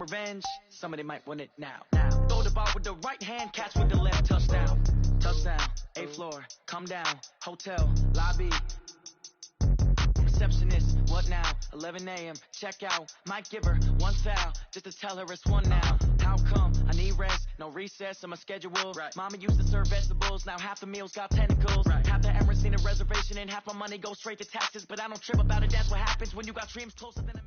revenge, somebody might want it now. Throw the ball with the right hand, catch with the left, touchdown. Touchdown, 8th floor, come down, hotel, lobby. Receptionist, what now? 11 a.m., check out. Might give her one foul, just to tell her it's one now. How come? I need rest, no recess on my schedule. Right. Mama used to serve vegetables, now half the meals got tentacles. Right. Half the errands need a reservation and half my money goes straight to taxes. But I don't trip about it, that's what happens when you got dreams closer than a...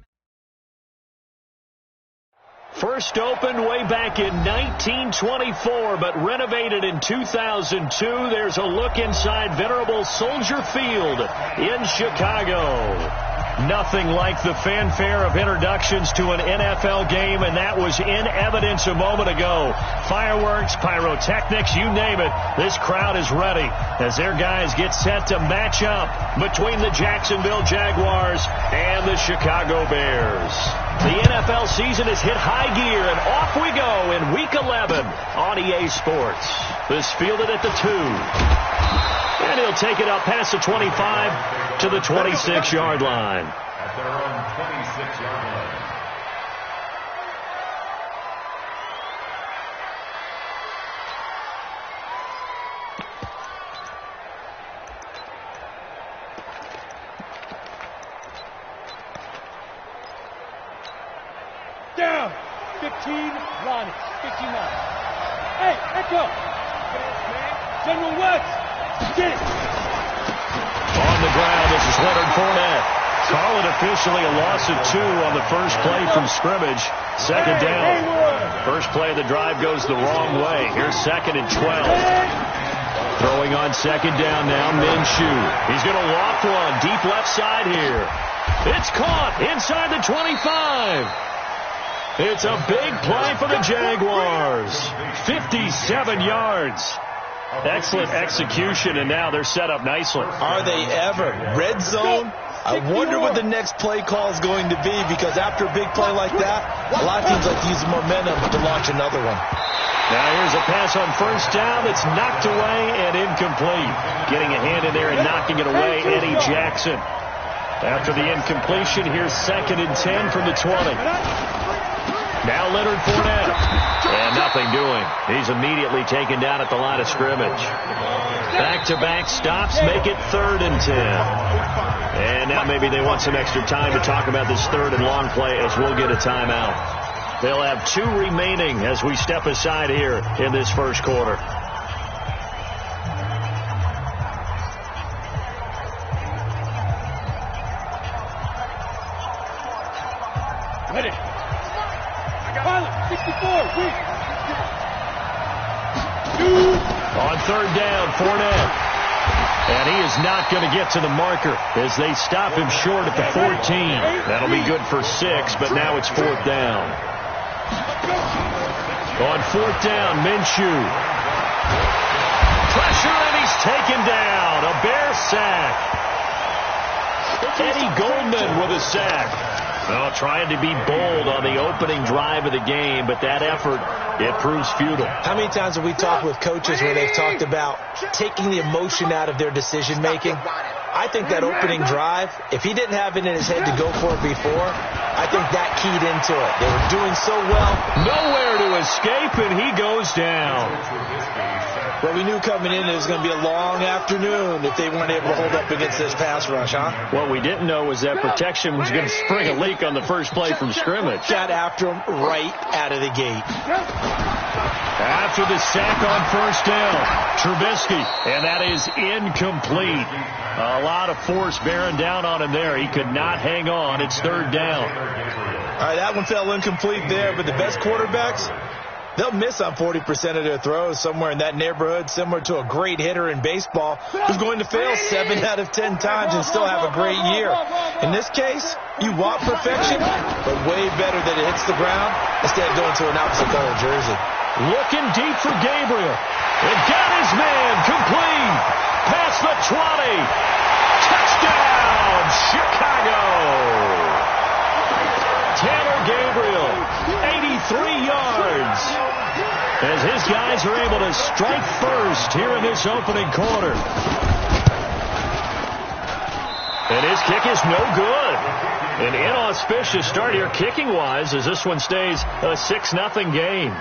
First opened way back in 1924, but renovated in 2002. There's a look inside venerable Soldier Field in Chicago. Nothing like the fanfare of introductions to an NFL game, and that was in evidence a moment ago. Fireworks, pyrotechnics, you name it. This crowd is ready as their guys get set to match up between the Jacksonville Jaguars and the Chicago Bears. The NFL season has hit high gear, and off we go in Week 11 on EA Sports. This fielded at the 2. And he'll take it up past the 25 to the 26-yard line. At their own 26-yard line. Down. 15, run. 15 now. Hey, echo. General West. Get it. On the ground, this is Leonard Fournette. Call it officially a loss of 2 on the first play from scrimmage. Second down. First play of the drive goes the wrong way. Here's 2nd and 12. Throwing on second down now, Minshew. He's going to loft one deep left side here. It's caught inside the 25. It's a big play for the Jaguars. 57 yards. Excellent execution, and now they're set up nicely. Are they ever? Red zone? I wonder what the next play call is going to be, because after a big play like that, a lot of teams like to use the momentum to launch another one. Now here's a pass on first down that's knocked away and incomplete. Getting a hand in there and knocking it away, Eddie Jackson. After the incompletion, here's 2nd and 10 from the 20. Now Leonard Fournette. And nothing doing. He's immediately taken down at the line of scrimmage. Back-to-back stops make it 3rd and 10. And now maybe they want some extra time to talk about this 3rd and long play, as we'll get a timeout. They'll have 2 remaining as we step aside here in this first quarter. Ready. 64, weak. On 3rd down, Fournette. And he is not going to get to the marker as they stop him short at the 14. That'll be good for 6, but now it's 4th down. On 4th down, Minshew. Pressure, and he's taken down. A Bear sack. Eddie Goldman with a sack. Well, trying to be bold on the opening drive of the game, but that effort, it proves futile. How many times have we talked with coaches where they've talked about taking the emotion out of their decision-making? I think that opening drive, if he didn't have it in his head to go for it before, I think that keyed into it. They were doing so well. Nowhere to escape, and he goes down. Well, we knew coming in it was going to be a long afternoon if they weren't able to hold up against this pass rush, huh? What we didn't know was that protection was going to spring a leak on the first play from scrimmage. Got after him right out of the gate. After the sack on first down, Trubisky, and that is incomplete. A lot of force bearing down on him there. He could not hang on. It's 3rd down. All right, that one fell incomplete there, but the best quarterbacks, they'll miss on 40% of their throws, somewhere in that neighborhood, similar to a great hitter in baseball who's going to fail 7 out of 10 times and still have a great year. In this case, you want perfection, but way better that it hits the ground instead of going to an opposite color jersey. Looking deep for Gabriel. And got his man complete. Past the 20. Touchdown, Chicago. Tanner Gabriel, 83 yards. As his guys are able to strike first here in this opening quarter. And his kick is no good. An inauspicious start here kicking-wise as this one stays a 6-0 game.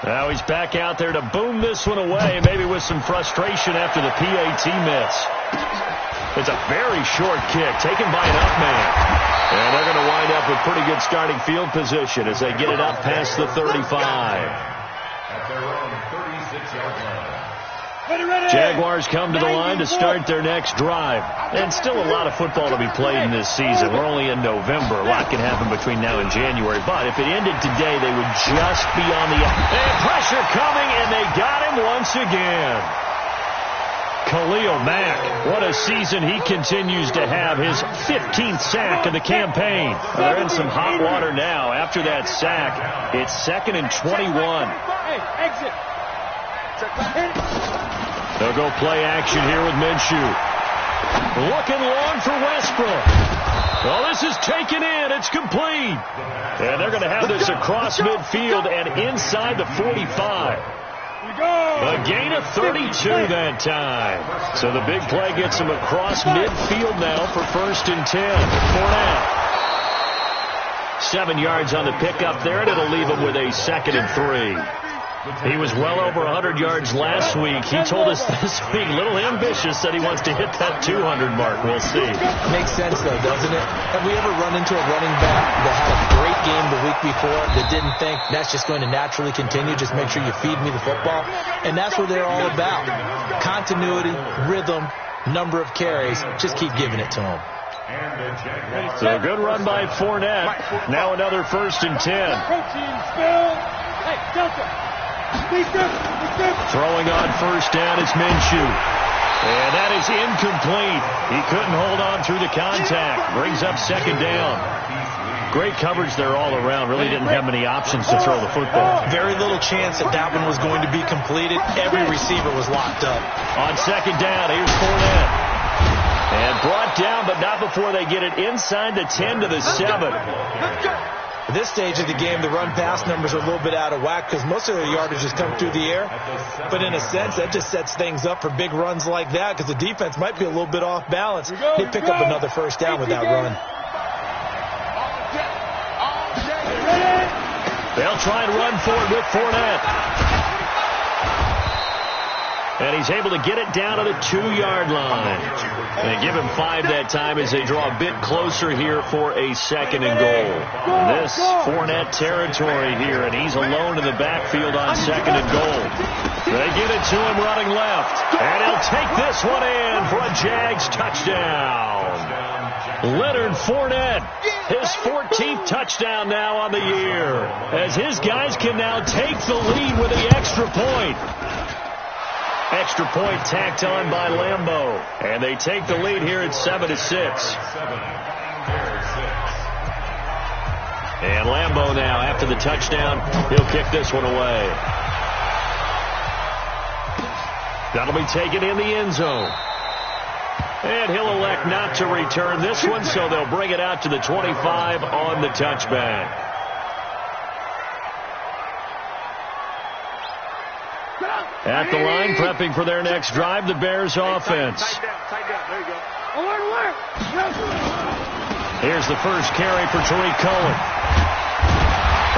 Now he's back out there to boom this one away, maybe with some frustration after the PAT miss. It's a very short kick taken by an up man. And they're going to wind up with pretty good starting field position as they get it up past the 35. At their own 36-yard line. Jaguars come to the line to start their next drive. And still a lot of football to be played in this season. We're only in November. A lot can happen between now and January. But if it ended today, they would just be on the end. Pressure coming, and they got him once again. Khalil Mack, what a season he continues to have. His 15th sack of the campaign. They're in some hot water now. After that sack, it's 2nd and 21. Hey, exit. They'll go play action here with Minshew. Looking long for Westbrook. Well, this is taken in. It's complete. And they're going to have this across midfield and inside the 45. A gain of 32 that time. So the big play gets him across midfield now for 1st and 10. Fournette. 7 yards on the pickup there, and it'll leave him with a 2nd and 3. He was well over 100 yards last week. He told us this week, a little ambitious, that he wants to hit that 200 mark. We'll see. Makes sense, though, doesn't it? Have we ever run into a running back that had a great game the week before that didn't think that's just going to naturally continue? Just make sure you feed me the football. And that's what they're all about. Continuity, rhythm, number of carries. Just keep giving it to them. So a good run by Fournette. Now another 1st and 10. Hey, Delta. Throwing on 1st down is Minshew. And that is incomplete. He couldn't hold on through the contact. Brings up 2nd down. Great coverage there all around. Really didn't have many options to throw the football. Very little chance that one was going to be completed. Every receiver was locked up. On 2nd down, here's Fournette. And brought down, but not before they get it inside the 10 to the 7. At this stage of the game, the run-pass numbers are a little bit out of whack because most of their yardage has come through the air. But in a sense, that just sets things up for big runs like that because the defense might be a little bit off balance. They pick up another 1st down with that run. They'll try and run for it with Fournette. And he's able to get it down to the 2-yard line. They give him 5 that time as they draw a bit closer here for a 2nd and goal. This Fournette territory here, and he's alone in the backfield on 2nd and goal. They get it to him running left, and he'll take this one in for a Jags touchdown. Leonard Fournette, his 14th touchdown now on the year, as his guys can now take the lead with the extra point. Extra point tacked on by Lambeau. And they take the lead here at 7-6. And Lambeau now, after the touchdown, he'll kick this one away. That'll be taken in the end zone. And he'll elect not to return this one, so they'll bring it out to the 25 on the touchback. At the line, prepping for their next drive, the Bears offense. Here's the first carry for Tariq Cohen.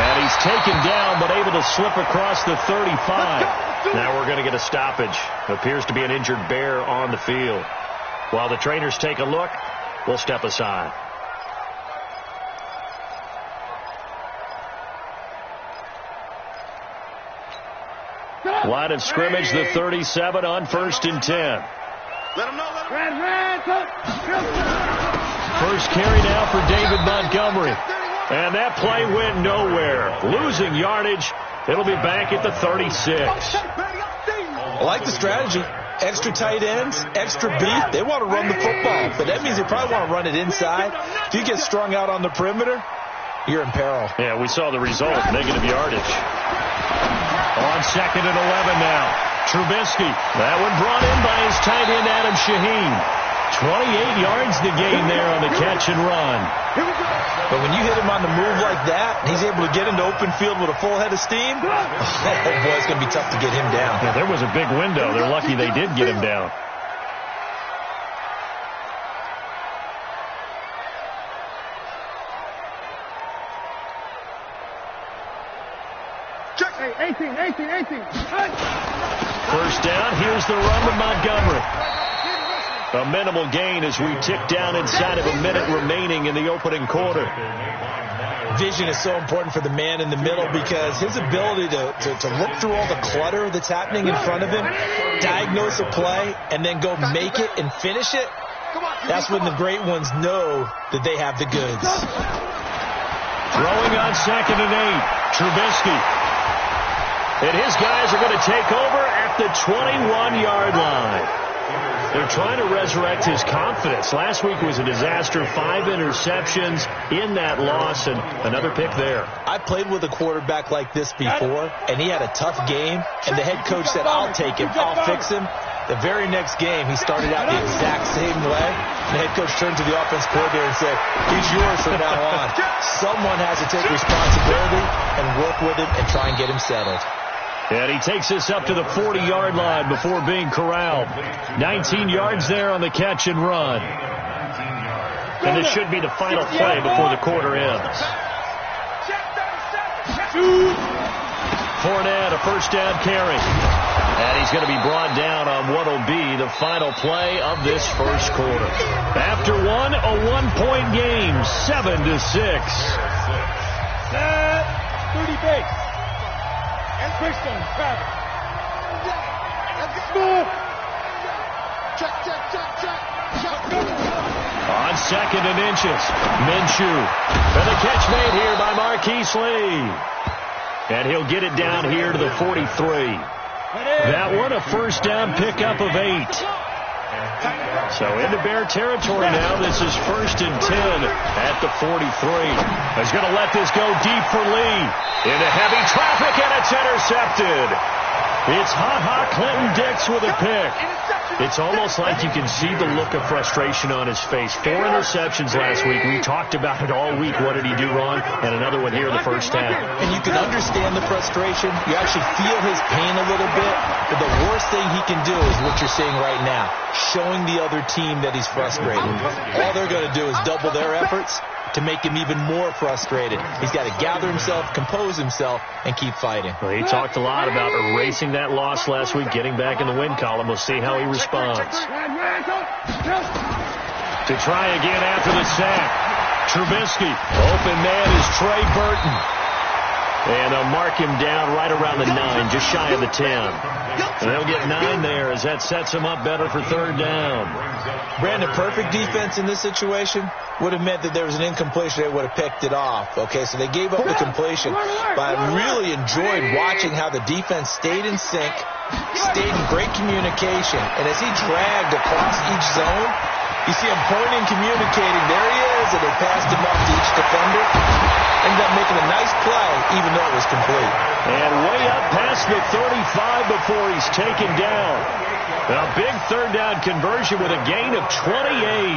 And he's taken down, but able to slip across the 35. Now we're going to get a stoppage. Appears to be an injured Bear on the field. While the trainers take a look, we'll step aside. Line of scrimmage, the 37 on 1st and 10. Let him know. First carry now for David Montgomery. And that play went nowhere. Losing yardage. It'll be back at the 36. I like the strategy. Extra tight ends, extra beat. They want to run the football, but that means they probably want to run it inside. If you get strung out on the perimeter, you're in peril. Yeah, we saw the result, negative yardage. On 2nd and 11 now. Trubisky. That one brought in by his tight end, Adam Shaheen. 28 yards the gain there on the catch and run. But when you hit him on the move like that, he's able to get into open field with a full head of steam, oh boy, it's going to be tough to get him down. Yeah, there was a big window. They're lucky they did get him down. Hey, 18. First down, here's the run to Montgomery. A minimal gain as we tick down inside of a minute remaining in the opening quarter. Vision is so important for the man in the middle because his ability to look through all the clutter that's happening in front of him, diagnose a play, and then go make it and finish it, that's when the great ones know that they have the goods. Throwing on 2nd and 8, Trubisky. And his guys are going to take over at the 21-yard line. They're trying to resurrect his confidence. Last week was a disaster. 5 interceptions in that loss and another pick there. I played with a quarterback like this before, and he had a tough game, and the head coach said, I'll take him, I'll fix him. The very next game, he started out the exact same way. And the head coach turned to the offense coordinator and said, he's yours from now on. Someone has to take responsibility and work with him and try and get him settled. And he takes us up to the 40-yard line before being corralled. 19 yards there on the catch and run. And this should be the final play before the quarter ends. Fournette, a first down carry. And he's going to be brought down on what will be the final play of this first quarter. After one, a one-point game, 7-6. Set. 30 base. And Christian, Travis. Smooth. Check. On 2nd and inches, Minshew. And the catch made here by Marquise Lee. And he'll get it down here to the 43. That one, a first down pickup of 8. So into Bear territory now. This is 1st and 10 at the 43. He's going to let this go deep for Lee. Into heavy traffic, and it's intercepted. It's Clinton Dix with a pick. It's almost like you can see the look of frustration on his face. 4 interceptions last week. We talked about it all week. What did he do wrong? And another one here in the first half. And you can understand the frustration. You actually feel his pain a little bit. But the worst thing he can do is what you're seeing right now, showing the other team that he's frustrated. All they're going to do is double their efforts to make him even more frustrated. He's got to gather himself, compose himself, and keep fighting. Well, he talked a lot about erasing that loss last week, getting back in the win column. We'll see how he responds. To try again after the sack. Trubisky. Open man is Trey Burton. And they'll mark him down right around the 9, just shy of the 10. And they'll get 9 there as that sets him up better for 3rd down. Brandon, perfect defense in this situation would have meant that there was an incompletion. They would have picked it off. Okay, so they gave up the completion. But I really enjoyed watching how the defense stayed in sync, stayed in great communication. And as he dragged across each zone, you see him pointing, communicating. There he is, and they passed him off to each defender. Ended up making a nice play, even though it was complete. And way up past the 35 before he's taken down. A big 3rd down conversion with a gain of 28.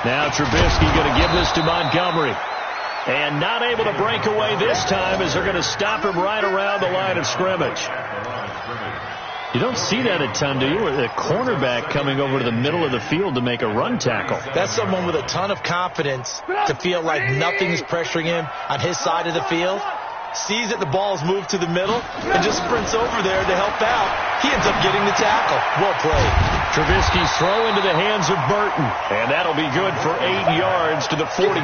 Now Trubisky going to give this to Montgomery. And not able to break away this time as they're going to stop him right around the line of scrimmage. You don't see that a ton, do you? With a cornerback coming over to the middle of the field to make a run tackle. That's someone with a ton of confidence to feel like nothing's pressuring him on his side of the field. Sees that the ball's moved to the middle and just sprints over there to help out. He ends up getting the tackle. Well played. Trubisky's throw into the hands of Burton. And that'll be good for 8 yards to the 45.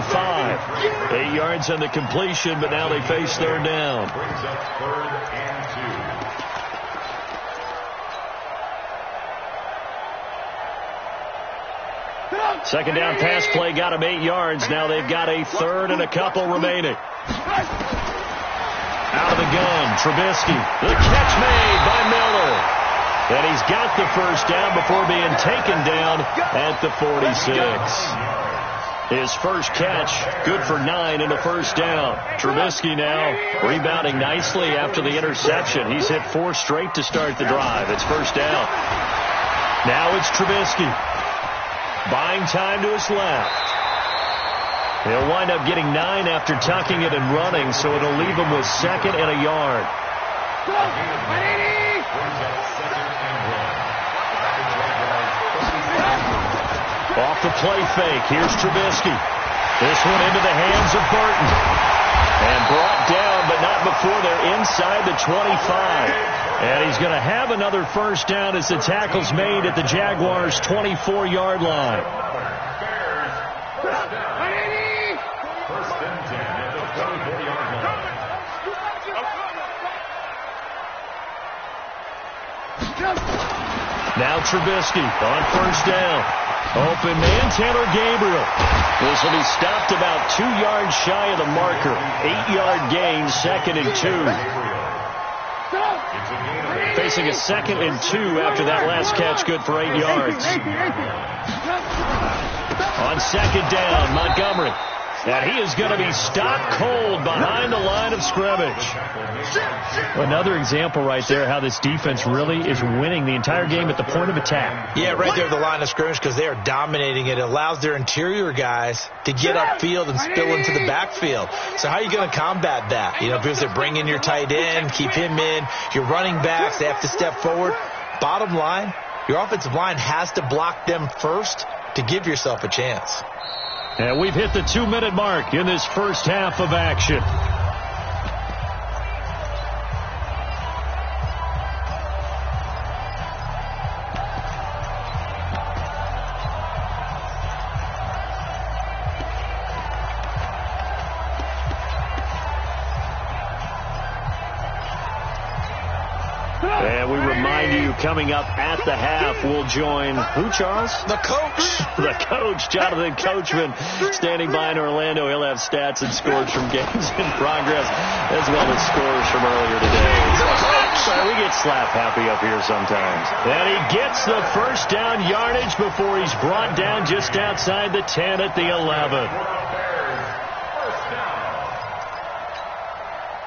8 yards on the completion, but now they face 3rd down. Brings up 3rd and 2. Second down pass play got him 8 yards. Now they've got a 3rd and a couple remaining. Out of the gun, Trubisky. The catch made by Miller. And he's got the first down before being taken down at the 46. His first catch, good for 9 and a first down. Trubisky now rebounding nicely after the interception. He's hit 4 straight to start the drive. It's first down. Now it's Trubisky. Buying time to his left. He'll wind up getting 9 after tucking it and running, so it'll leave him with 2nd and a yard. Off the play fake. Here's Trubisky. This one into the hands of Burton. And brought down, but not before they're inside the 25. And he's going to have another first down as the tackle's made at the Jaguars' 24-yard line. First and 10 at the 24-yard line. Now Trubisky on first down. Open man, Taylor Gabriel. This will be stopped about 2 yards shy of the marker. 8-yard gain, 2nd and 2. Facing a 2nd and 2 after that last catch, good for 8 yards. On 2nd down, Montgomery. And he is going to be stopped cold behind the line of scrimmage. Another example right there how this defense really is winning the entire game at the point of attack. Yeah, right there at the line of scrimmage because they are dominating it. It allows their interior guys to get upfield and spill into the backfield. So how are you going to combat that? You know, because they're bringing your tight end, keep him in. Your running backs, they have to step forward. Bottom line, your offensive line has to block them first to give yourself a chance. And we've hit the 2-minute mark in this first half of action. And we remind you, coming up at the half, we'll join who, Charles? The coach. The coach, Jonathan Coachman, standing by in Orlando. He'll have stats and scores from games in progress, as well as scores from earlier today. Sorry, we get slap happy up here sometimes. And he gets the first down yardage before he's brought down just outside the 10 at the 11.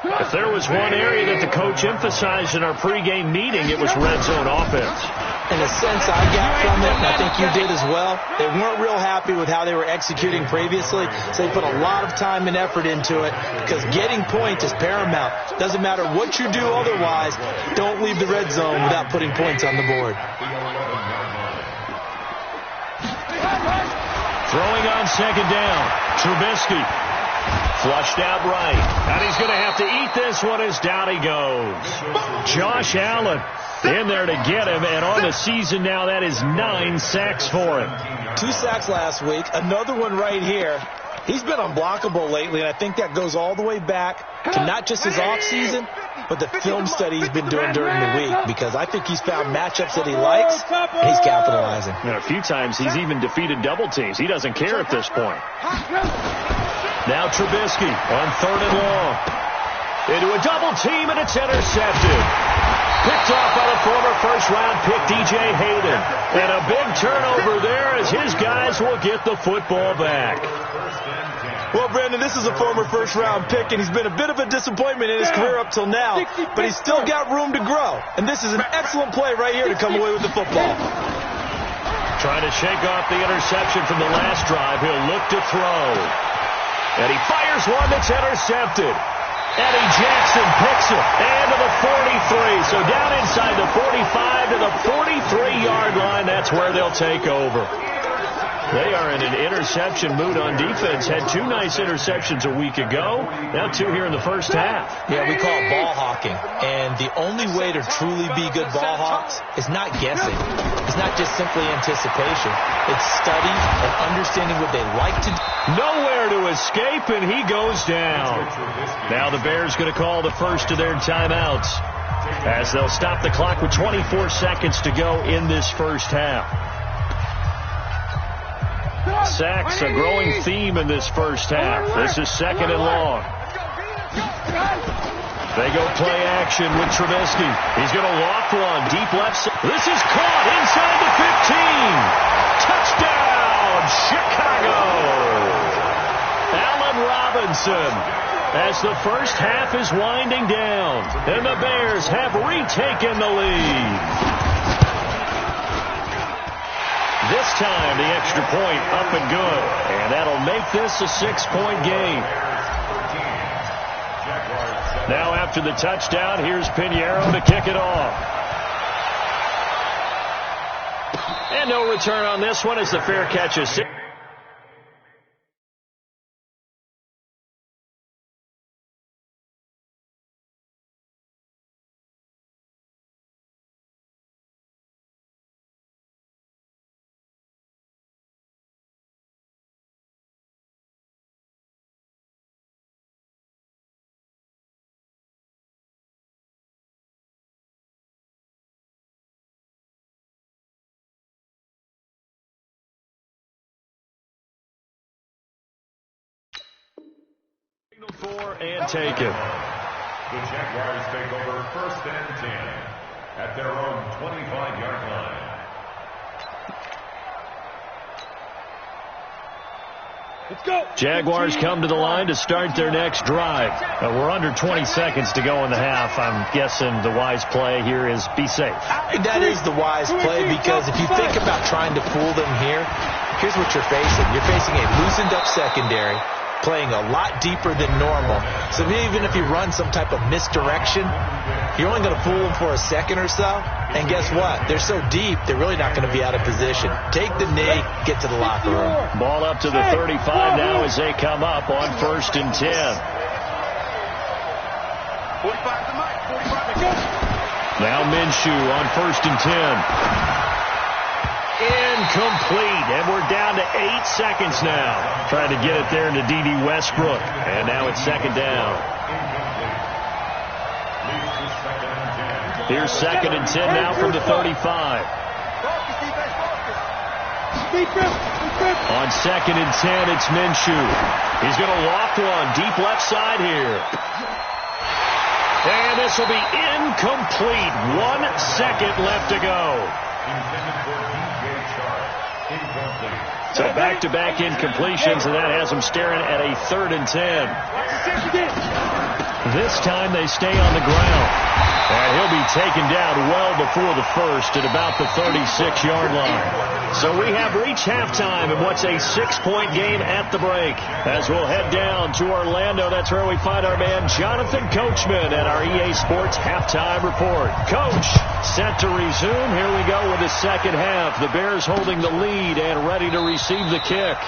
If there was one area that the coach emphasized in our pregame meeting, it was red zone offense. In a sense, I got from it, and I think you did as well, they weren't real happy with how they were executing previously, so they put a lot of time and effort into it because getting points is paramount. Doesn't matter what you do otherwise, don't leave the red zone without putting points on the board. Throwing on 2nd down, Trubisky. Flushed out right. And he's going to have to eat this one as down he goes. Josh Allen in there to get him. And on the season now, that is 9 sacks for him. 2 sacks last week. Another one right here. He's been unblockable lately, and I think that goes all the way back to not just his offseason, but the film study he's been doing during the week, because I think he's found matchups that he likes, and he's capitalizing. And a few times he's even defeated double teams. He doesn't care at this point. Now Trubisky on 3rd and long. Into a double team, and it's intercepted. Picked off by the former first-round pick, DJ Hayden. And a big turnover there as his guys will get the football back. Well, Brandon, this is a former first-round pick, and he's been a bit of a disappointment in his career up till now, but he's still got room to grow. And this is an excellent play right here to come away with the football. Trying to shake off the interception from the last drive. He'll look to throw. And he fires one that's intercepted. Eddie Jackson picks it. And to the 43. So down inside the 45 to the 43-yard line. That's where they'll take over. They are in an interception mood on defense. Had 2 nice interceptions a week ago. Now 2 here in the first half. Yeah, we call it ball hawking. And the only way to truly be good ball hawks is not guessing. It's not just simply anticipation. It's study and understanding what they like to do. Nowhere to escape, and he goes down. Now the Bears going to call the first of their timeouts as they'll stop the clock with 24 seconds to go in this first half. Sacks, a growing theme in this first half. This is 2nd and long. They go play action with Trubisky. He's going to loft one deep left side. This is caught inside the 15. Touchdown, Chicago. Allen Robinson. As the first half is winding down, and the Bears have retaken the lead. This time, the extra point up and good. And that'll make this a 6-point game. Now after the touchdown, here's Pinheiro to kick it off. And no return on this one as the fair catch is 6. For and take it. The Jaguars take over 1st and 10 at their own 25-yard line. Let's go. Jaguars come to the line to start their next drive. We're under 20 seconds to go in the half. I'm guessing the wise play here is be safe. That is the wise play, because if you think about trying to fool them here, here's what you're facing. You're facing a loosened up secondary, playing a lot deeper than normal. So even if you run some type of misdirection, you're only going to fool them for a second or so. And guess what? They're so deep, they're really not going to be out of position. Take the knee, get to the locker room. Ball up to the 35 now as they come up on 1st and 10. 45 to Mike. 45 to go. Now Minshew on 1st and 10. Incomplete, and we're down to 8 seconds now. Trying to get it there into D.D. Westbrook, and now it's 2nd down. Here's 2nd and 10 now from the 35. On 2nd and 10, it's Minshew. He's going to loft one deep left side here. And this will be incomplete. 1 second left to go. So back-to-back incompletions, and that has them staring at a 3rd and 10. This time they stay on the ground. And he'll be taken down well before the first at about the 36-yard line. So we have reached halftime in what's a 6-point game at the break. As we'll head down to Orlando, that's where we find our man Jonathan Coachman at our EA Sports Halftime Report. Coach, set to resume. Here we go with the second half. The Bears holding the lead and ready to receive the kick.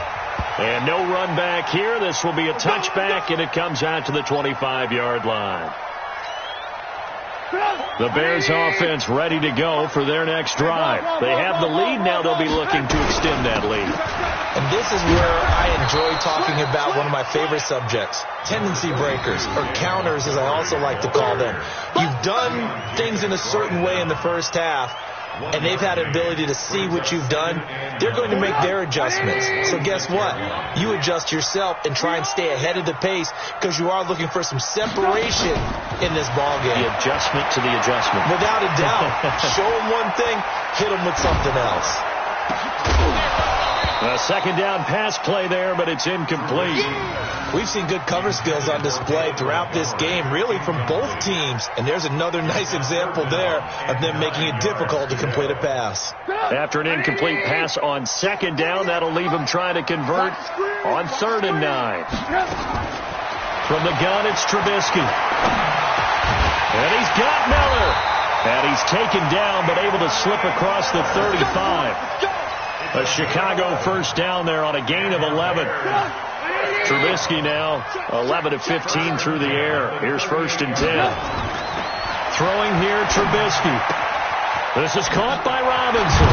And no run back here. This will be a touchback, and it comes out to the 25-yard line. The Bears offense ready to go for their next drive. They have the lead. Now they'll be looking to extend that lead. And this is where I enjoy talking about one of my favorite subjects, tendency breakers, or counters as I also like to call them. You've done things in a certain way in the first half, and they've had an ability to see what you've done. They're going to make their adjustments. So guess what? You adjust yourself and try and stay ahead of the pace, because you are looking for some separation in this ball game. The adjustment to the adjustment. Without a doubt. Show them one thing, hit them with something else. A second down pass play there, but it's incomplete. We've seen good cover skills on display throughout this game, really from both teams. And there's another nice example there of them making it difficult to complete a pass. After an incomplete pass on second down, that'll leave them trying to convert on 3rd and 9. From the gun, it's Trubisky. And he's got Miller. And he's taken down, but able to slip across the 35. A Chicago first down there on a gain of 11. Trubisky now 11 of 15 through the air. Here's 1st and 10. Throwing here, Trubisky. This is caught by Robinson.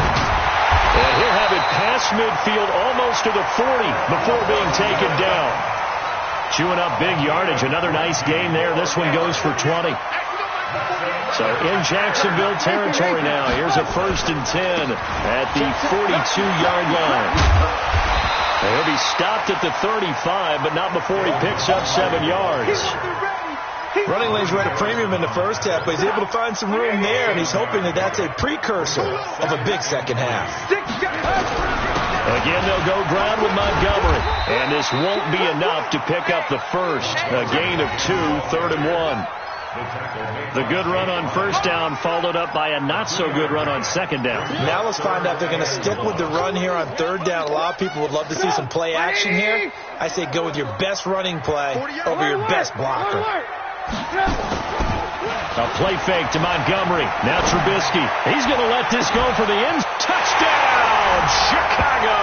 And he'll have it past midfield almost to the 40 before being taken down. Chewing up big yardage. Another nice gain there. This one goes for 20. So in Jacksonville territory now. Here's a 1st and 10 at the 42-yard line. He'll be stopped at the 35, but not before he picks up 7 yards. Running lanes were at a premium in the first half, but he's able to find some room there, and he's hoping that that's a precursor of a big second half. Again, they'll go ground with Montgomery, and this won't be enough to pick up the first. A gain of 2, 3rd and 1. The good run on first down followed up by a not-so-good run on second down. Now let's find out if they're going to stick with the run here on 3rd down. A lot of people would love to see some play action here. I say go with your best running play over your best blocker. A play fake to Montgomery. Now Trubisky. He's going to let this go for the end. Touchdown, Chicago!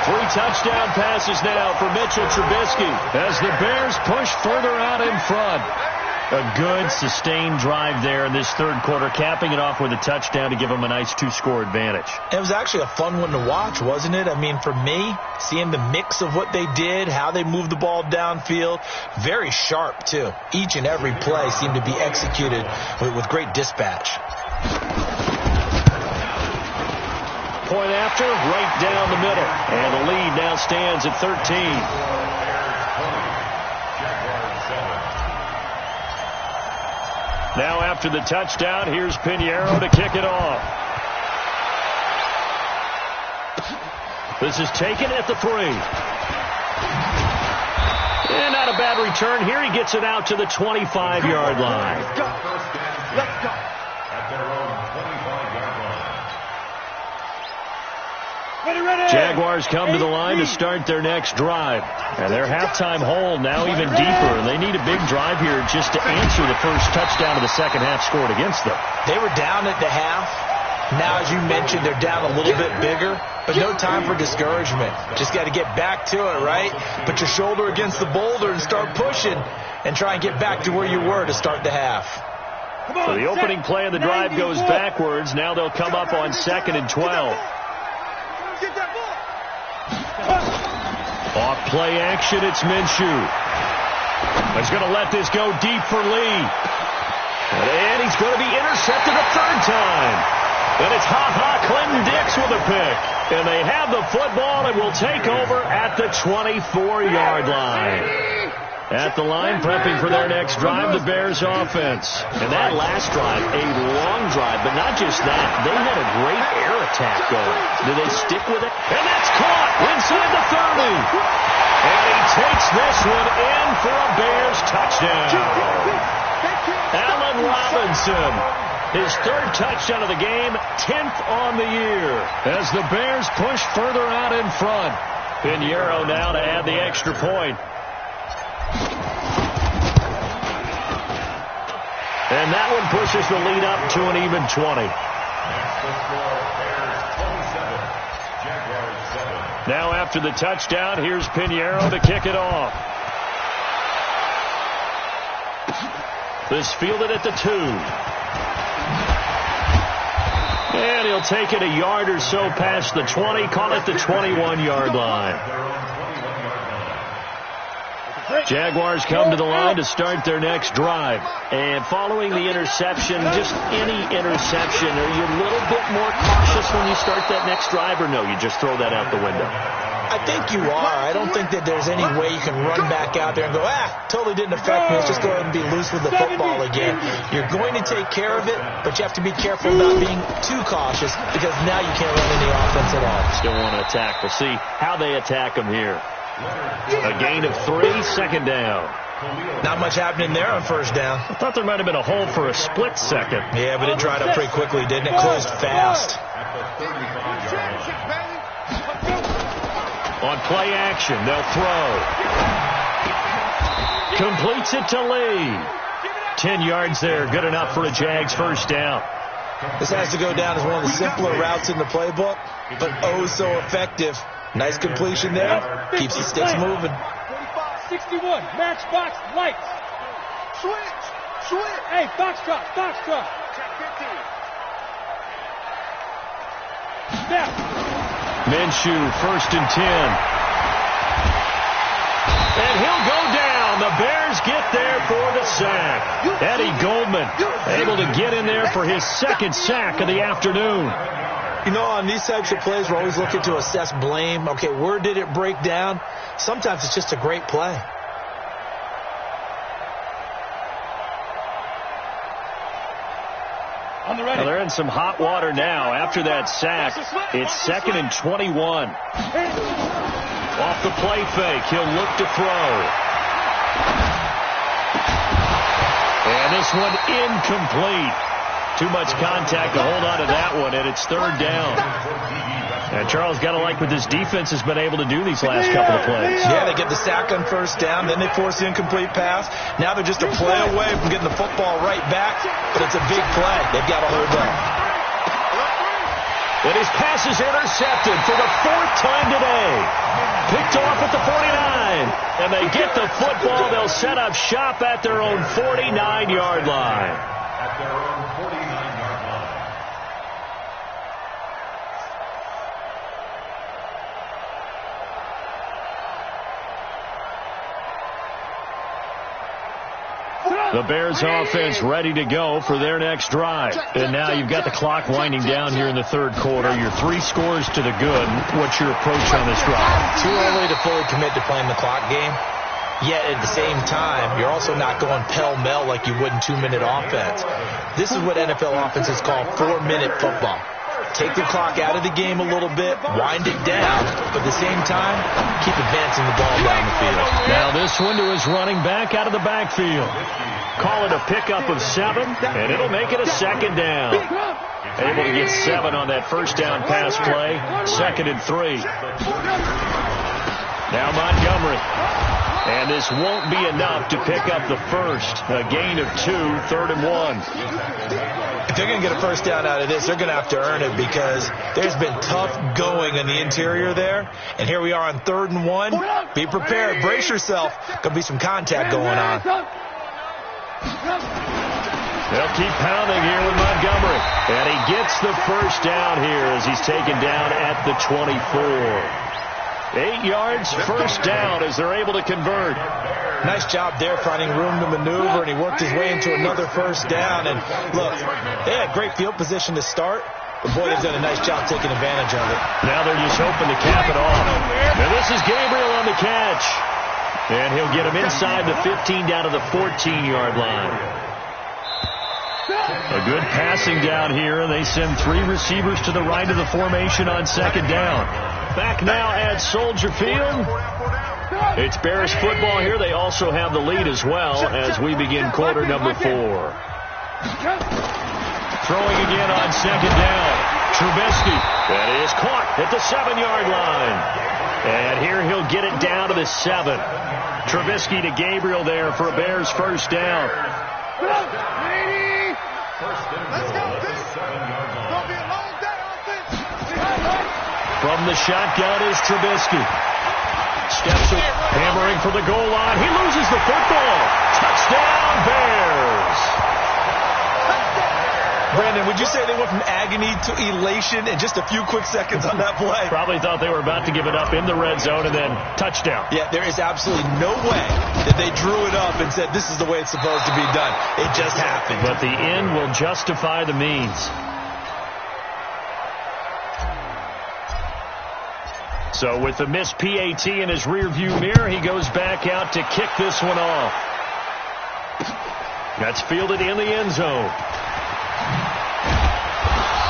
3 touchdown passes now for Mitchell Trubisky as the Bears push further out in front. A good, sustained drive there in this third quarter, capping it off with a touchdown to give them a nice 2-score advantage. It was actually a fun one to watch, wasn't it? I mean, for me, seeing the mix of what they did, how they moved the ball downfield, very sharp, too. Each and every play seemed to be executed with great dispatch. Point after, right down the middle. And the lead now stands at 13. Now after the touchdown, here's Pinheiro to kick it off. This is taken at the 3. And not a bad return here. He gets it out to the 25-yard line. Let's go. At their own 25-yard line. Jaguars come to the line to start their next drive. And their halftime hold now even deeper. And they need a big drive here just to answer the first touchdown of the second half scored against them. They were down at the half. Now, as you mentioned, they're down a little bit bigger. But no time for discouragement. Just got to get back to it, right? Put your shoulder against the boulder and start pushing. And try and get back to where you were to start the half. So the opening play of the drive goes backwards. Now they'll come up on 2nd and 12. Off play action, it's Minshew. He's going to let this go deep for Lee. And he's going to be intercepted a third time. And it's Clinton Dix with a pick. And they have the football and will take over at the 24-yard line. At the line, prepping for their next drive, the Bears offense. And that last drive, a long drive, but not just that. They had a great air attack going. Do they stick with it? And that's caught inside the 30. And he takes this one in for a Bears touchdown. Allen Robinson, his 3rd touchdown of the game, 10th on the year. As the Bears push further out in front. Pinheiro now to add the extra point. And that one pushes the lead up to an even 20. Now after the touchdown, here's Pinheiro to kick it off. This fielded at the 2. And he'll take it a yard or so past the 20, call it the 21-yard line. Jaguars come to the line to start their next drive. And following the interception, just any interception, are you a little bit more cautious when you start that next drive, or no, you just throw that out the window? I think you are. I don't think that there's any way you can run back out there and go, totally didn't affect me. Let's just go ahead and be loose with the football again. You're going to take care of it, but you have to be careful about being too cautious because now you can't run any offense at all. Still want to attack. We'll see how they attack them here. A gain of 3, 2nd down. Not much happening there on 1st down. I thought there might have been a hole for a split second. Yeah, but it dried up pretty quickly, didn't it? Closed fast. On play action, they'll throw. Completes it to Lee. 10 yards there, good enough for a Jags 1st down. This has to go down as one of the simpler routes in the playbook, but oh so effective. Nice completion there. Keeps the sticks moving. 61, matchbox, lights. Switch. Hey, Foxtrot. Check 15. Snap. Minshew, 1st and 10. And he'll go down. The Bears get there for the sack. Eddie Goldman able to get in there for his 2nd sack of the afternoon. You know, on these types of plays, we're always looking to assess blame. Okay, where did it break down? Sometimes it's just a great play. On the ready. Now they're in some hot water now. After that sack, it's 2nd and 21. Off the play fake, he'll look to throw. And this one incomplete. Too much contact to hold on to that one, and it's 3rd down. And Charles, got to like what this defense has been able to do these last couple of plays. Yeah, they get the sack on first down, then they force the incomplete pass. Now they're just a play away from getting the football right back, but it's a big play. They've got to hold up. And his pass is intercepted for the 4th time today. Picked off at the 49. And they get the football. They'll set up shop at their own 49-yard line. At their own 49-yard line. The Bears offense ready to go for their next drive. And now you've got the clock winding down here in the 3rd quarter. You're 3 scores to the good. What's your approach on this drive? Too early to fully commit to playing the clock game. Yet at the same time, you're also not going pell-mell like you would in 2-minute offense. This is what NFL offenses call 4-minute football. Take the clock out of the game a little bit, wind it down, but at the same time, keep advancing the ball down the field. Now this one to his running back out of the backfield. Call it a pickup of 7, and it'll make it a 2nd down. Able to get 7 on that first down pass play. 2nd and 3. Now Montgomery. And this won't be enough to pick up the first. A gain of 2, 3rd and 1. If they're going to get a first down out of this, they're going to have to earn it because there's been tough going in the interior there. And here we are on 3rd and 1. Be prepared. Brace yourself. Going to be some contact going on. They'll keep pounding here with Montgomery. And he gets the first down here as he's taken down at the 24. 8 yards, first down as they're able to convert. Nice job there finding room to maneuver, and he worked his way into another first down. And look, they had great field position to start, but boy, they've done a nice job taking advantage of it. Now they're just hoping to cap it off. And this is Gabriel on the catch. And he'll get him inside the 15 down to the 14-yard line. A good passing down here, and they send 3 receivers to the right of the formation on 2nd down. Back now at Soldier Field. It's Bears football here. They also have the lead as well as we begin quarter number 4. Throwing again on 2nd down. Trubisky. That is caught at the 7-yard line. And here he'll get it down to the 7. Trubisky to Gabriel there for a Bears first down. From the shotgun is Trubisky. Steps up, hammering for the goal line. He loses the football. Touchdown, Bears. Brandon, would you say they went from agony to elation in just a few quick seconds on that play? Probably thought they were about to give it up in the red zone and then touchdown. Yeah, there is absolutely no way that they drew it up and said this is the way it's supposed to be done. It just happened. But the end will justify the means. So with the missed PAT in his rearview mirror, he goes back out to kick this one off. That's fielded in the end zone.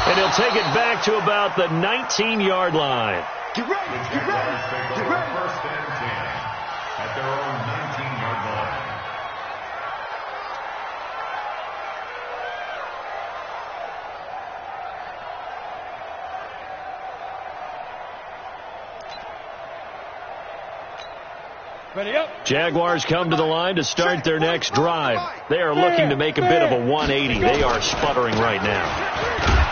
And he'll take it back to about the 19-yard line. Get ready, get ready, get ready. 1st and 10 at their own 19-yard line. Jaguars come to the line to start their next drive. They are looking to make a bit of a 180. They are sputtering right now.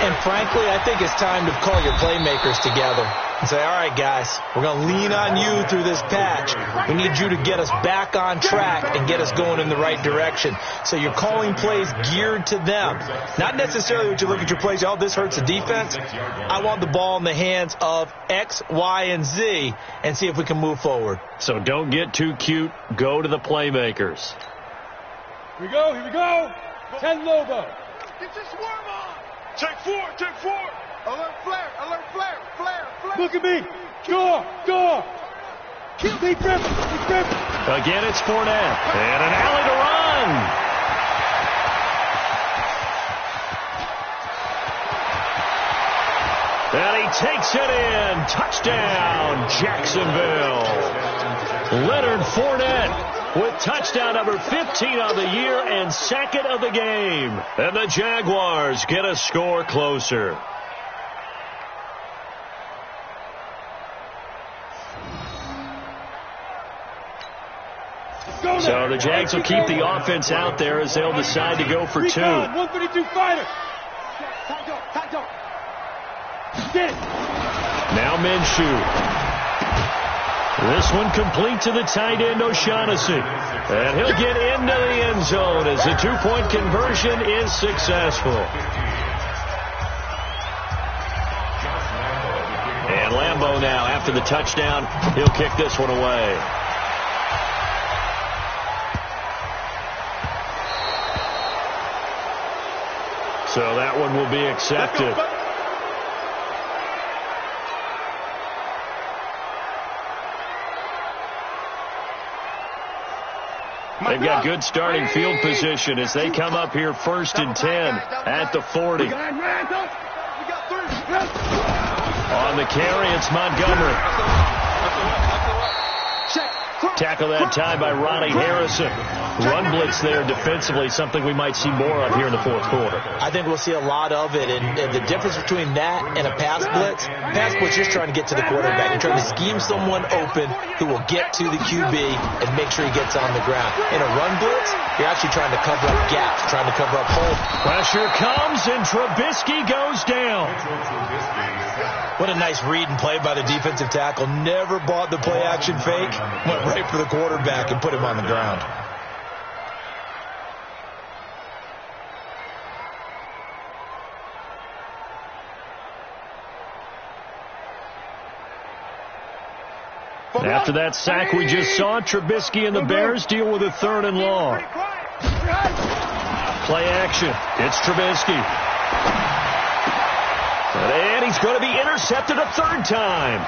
And frankly, I think it's time to call your playmakers together and say, all right, guys, we're going to lean on you through this patch. We need you to get us back on track and get us going in the right direction. So you're calling plays geared to them. Not necessarily when you look at your plays, oh, this hurts the defense. I want the ball in the hands of X, Y, and Z and see if we can move forward. So don't get too cute. Go to the playmakers. Here we go, here we go. 10 Lobo. Get your swarm on. Take 4, take 4. Alert flare, alert flare, flare, flare. Look at me. Go. Keep dripping, keep dripping. Again, it's Fournette. And an alley to run. And he takes it in. Touchdown, Jacksonville. Leonard Fournette with touchdown number 15 of the year and 2nd of the game. And the Jaguars get a score closer. So the Jags will keep the offense out there as they'll decide to go for 2. 132 fighter. Now Minshew. This one complete to the tight end, O'Shaughnessy. And he'll get into the end zone as the 2-point conversion is successful. And Lambeau now, after the touchdown, he'll kick this one away. So that one will be accepted. They've got good starting field position as they come up here 1st and 10 at the 40. On the carry, it's Montgomery. Tackle that time by Ronnie Harrison. Run blitz there defensively, something we might see more of here in the 4th quarter. I think we'll see a lot of it, and the difference between that and a pass blitz, you're trying to get to the quarterback. You're trying to scheme someone open who will get to the QB and make sure he gets on the ground. In a run blitz, you're actually trying to cover up gaps, trying to cover up holes. Pressure comes, and Trubisky goes down. What a nice read and play by the defensive tackle. Never bought the play-action fake. Went right for the quarterback and put him on the ground. After that sack we just saw, Trubisky and the Bears deal with a 3rd and long. Play action. It's Trubisky. And he's going to be intercepted a 3rd time.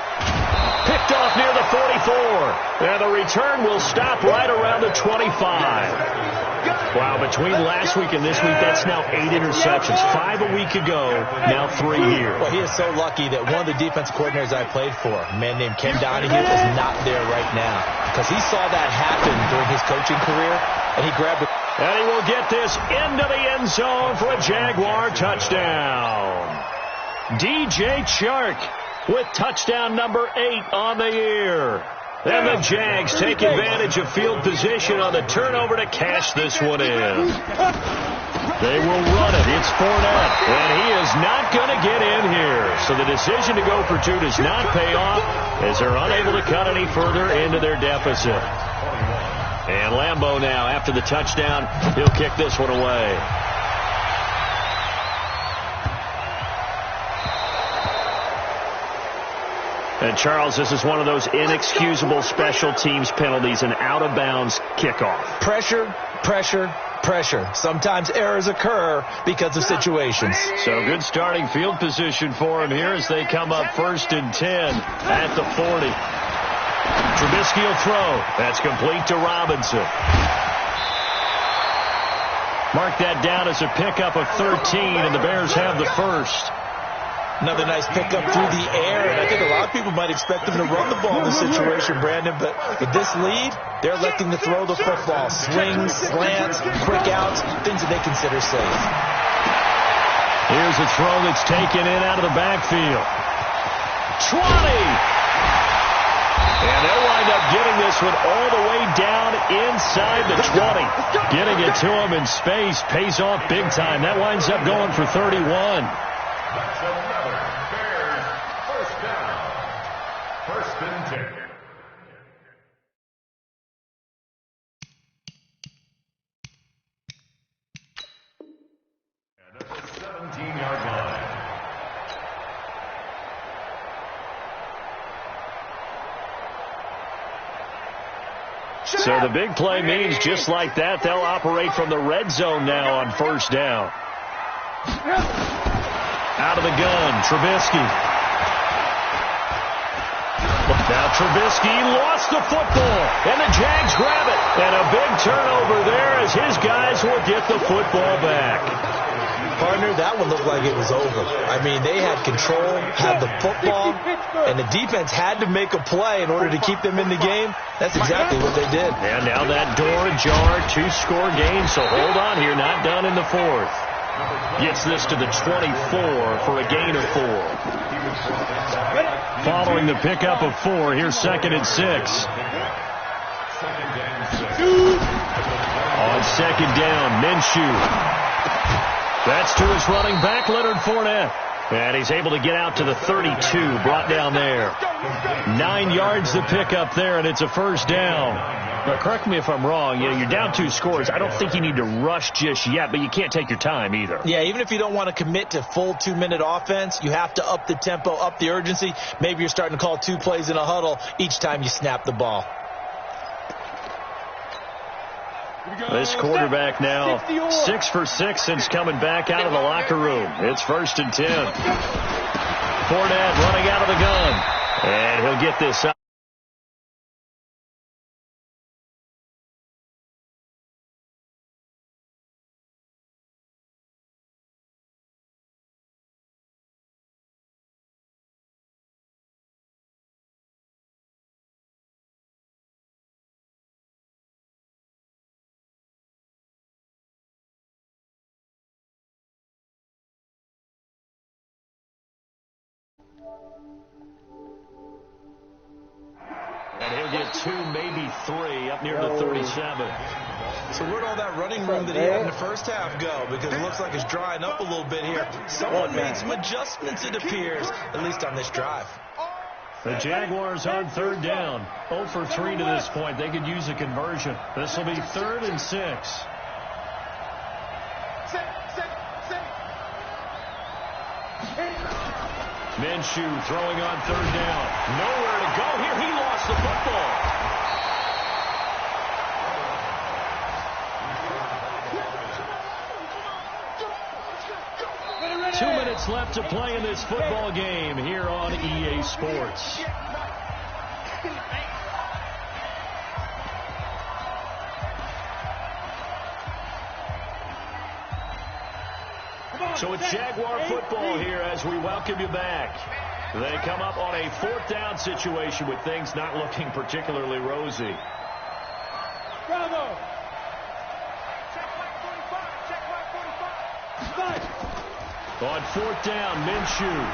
Picked off near the 44. And the return will stop right around the 25. Wow, between last week and this week, that's now 8 interceptions. 5 a week ago, now 3 here. Well, he is so lucky that one of the defense coordinators I played for, a man named Ken Donahue, is not there right now. Because he saw that happen during his coaching career, and he grabbed it. And he will get this into the end zone for a Jaguar touchdown. DJ Chark with touchdown number 8 on the year. And the Jags take advantage of field position on the turnover to cash this one in. They will run it. It's Fournette. And he is not going to get in here. So the decision to go for 2 does not pay off as they're unable to cut any further into their deficit. And Lambeau now, after the touchdown, he'll kick this one away. And, Charles, this is one of those inexcusable special teams penalties, an out-of-bounds kickoff. Pressure, pressure, pressure. Sometimes errors occur because of situations. So good starting field position for him here as they come up 1st and 10 at the 40. Trubisky will throw. That's complete to Robinson. Mark that down as a pickup of 13, and the Bears have the first. Another nice pickup through the air, and I think a lot of people might expect them to run the ball in this situation, Brandon, but with this lead, they're electing to throw the football. Swings, slants, quick outs, things that they consider safe. Here's a throw that's taken in out of the backfield. 20! And they'll wind up getting this one all the way down inside the 20. Getting it to him in space pays off big time. That winds up going for 31. That's another Bears first down. 1st and 10. And at the 17-yard line. So the big play means just like that, they'll operate from the red zone now on 1st down. Out of the gun, Trubisky. Now Trubisky lost the football, and the Jags grab it. And a big turnover there as his guys will get the football back. Partner, that one looked like it was over. I mean, they had control, had the football, and the defense had to make a play in order to keep them in the game. That's exactly what they did. And now that door ajar, 2-score game, so hold on here, not done in the 4th. Gets this to the 24 for a gain of 4. Following the pickup of 4, here's 2nd and 6. On second down, Minshew. That's to his running back, Leonard Fournette. And he's able to get out to the 32, brought down there. 9 yards to pick up there, and it's a first down. But correct me if I'm wrong, you're down 2 scores. I don't think you need to rush just yet, but you can't take your time either. Yeah, even if you don't want to commit to full 2-minute offense, you have to up the tempo, up the urgency. Maybe you're starting to call 2 plays in a huddle each time you snap the ball. This quarterback now 6 for 6 since coming back out of the locker room. It's 1st and 10. Fournette running out of the gun. And he'll get this up. And he'll get 2, maybe 3 up near the 37. So where'd all that running room that he had in the first half go? Because it looks like it's drying up a little bit here. Someone made some adjustments, it appears, at least on this drive. The Jaguars on 3rd down. 0 for 3 to this point. They could use a conversion. This will be 3rd and 6. Minshew throwing on 3rd down. Nowhere to go here. He lost the football. Two minutes left to play in this football game here on EA Sports. So it's Jaguar football here as we welcome you back. They come up on a 4th down situation with things not looking particularly rosy. Bravo! On 4th down, Minshew.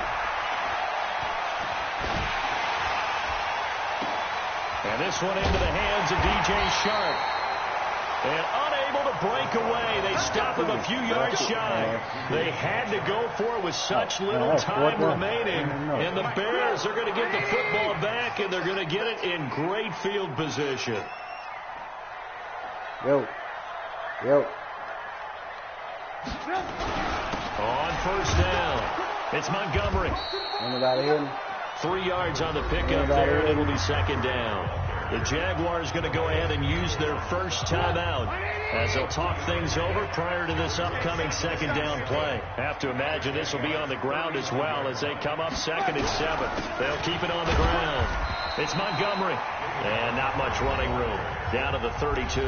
And this one into the hands of DJ Sharp. And unable to break away. They stop him a few yards shy. They had to go for it with such little time remaining. And the Bears are going to get the football back, and they're going to get it in great field position. Yo. On 1st down, it's Montgomery. 3 yards on the pickup there, and it'll be 2nd down. The Jaguars going to go ahead and use their first timeout as they'll talk things over prior to this upcoming 2nd down play. Have to imagine this will be on the ground as well as they come up 2nd and 7. They'll keep it on the ground. It's Montgomery. And not much running room. Down to the 32.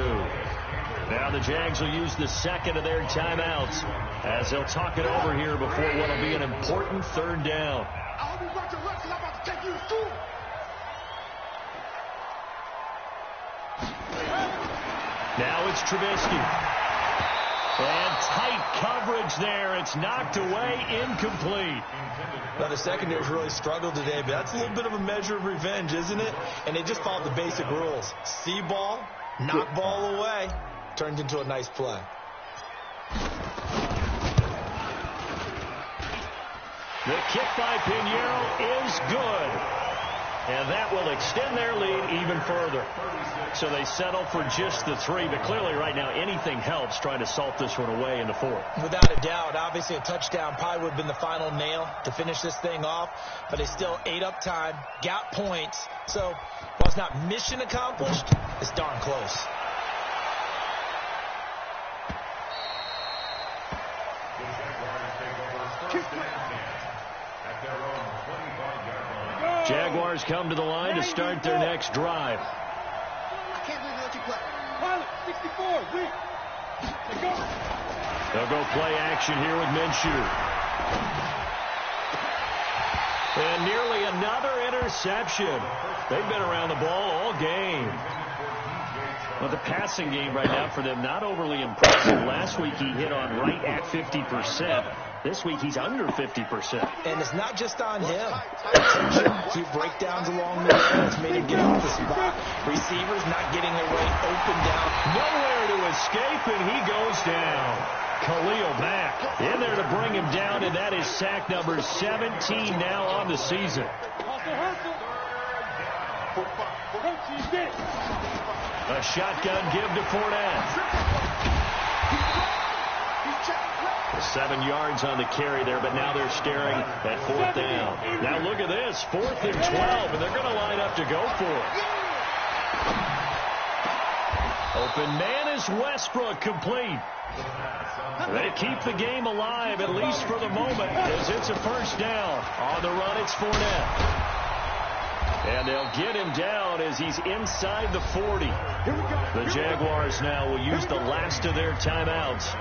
Now the Jags will use the 2nd of their timeouts as they'll talk it over here before what will be an important 3rd down. I'll be watching because I'm about to take you to school. Now it's Trubisky. And tight coverage there. It's knocked away, incomplete. Now, the secondary's really struggled today, but that's a little bit of a measure of revenge, isn't it? And they just followed the basic rules. See ball, knock ball away. Turned into a nice play. The kick by Pinheiro is good. And that will extend their lead even further. So they settle for just the 3. But clearly right now anything helps trying to salt this one away in the 4th. Without a doubt. Obviously a touchdown probably would have been the final nail to finish this thing off. But they still ate up time, got points. So while it's not mission accomplished, it's darn close. Jaguars come to the line to start their next drive. I can't believe they let you play. Pilot, 64, weak. Go. They'll go play action here with Minshew. And nearly another interception. They've been around the ball all game. But the passing game right now for them not overly impressive. Last week he hit on right at 50%. This week he's under 50%. And it's not just on him. Attention, few breakdowns along the way. It's made him get off the spot. Receivers not getting their way open down. Nowhere to escape, and he goes down. Khalil Mack in there to bring him down, and that is sack number 17 now on the season. A shotgun give to Fournette. 7 yards on the carry there, but now they're staring at 4th down. Now look at this, 4th and 12, and they're going to line up to go for it. Open man is Westbrook, complete. They keep the game alive, at least for the moment, as it's a first down. On the run, it's Fournette. And they'll get him down as he's inside the 40. The Jaguars now will use the last of their timeouts,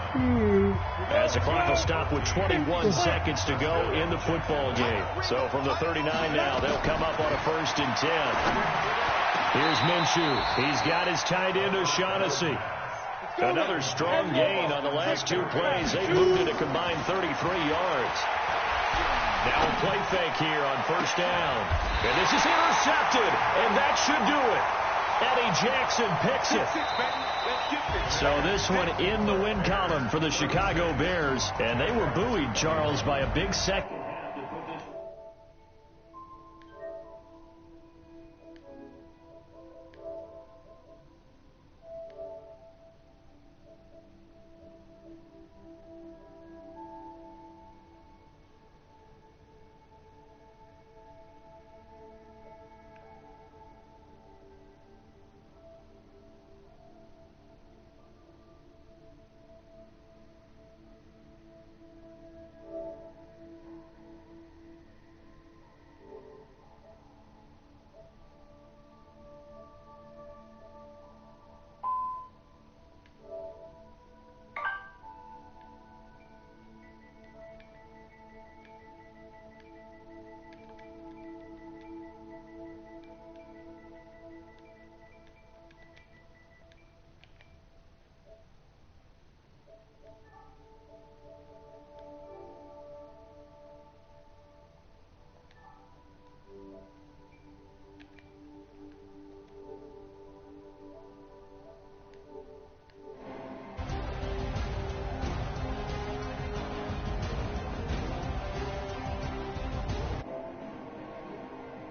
as the clock will stop with 21 seconds to go in the football game. So from the 39 now, they'll come up on a 1st and 10. Here's Minshew. He's got his tight end O'Shaughnessy. Another strong gain on the last 2 plays. They moved it a combined 33 yards. Now a play fake here on 1st down. And this is intercepted, and that should do it. Eddie Jackson picks it. So this one in the win column for the Chicago Bears. And they were buoyed, Charles, by a big second.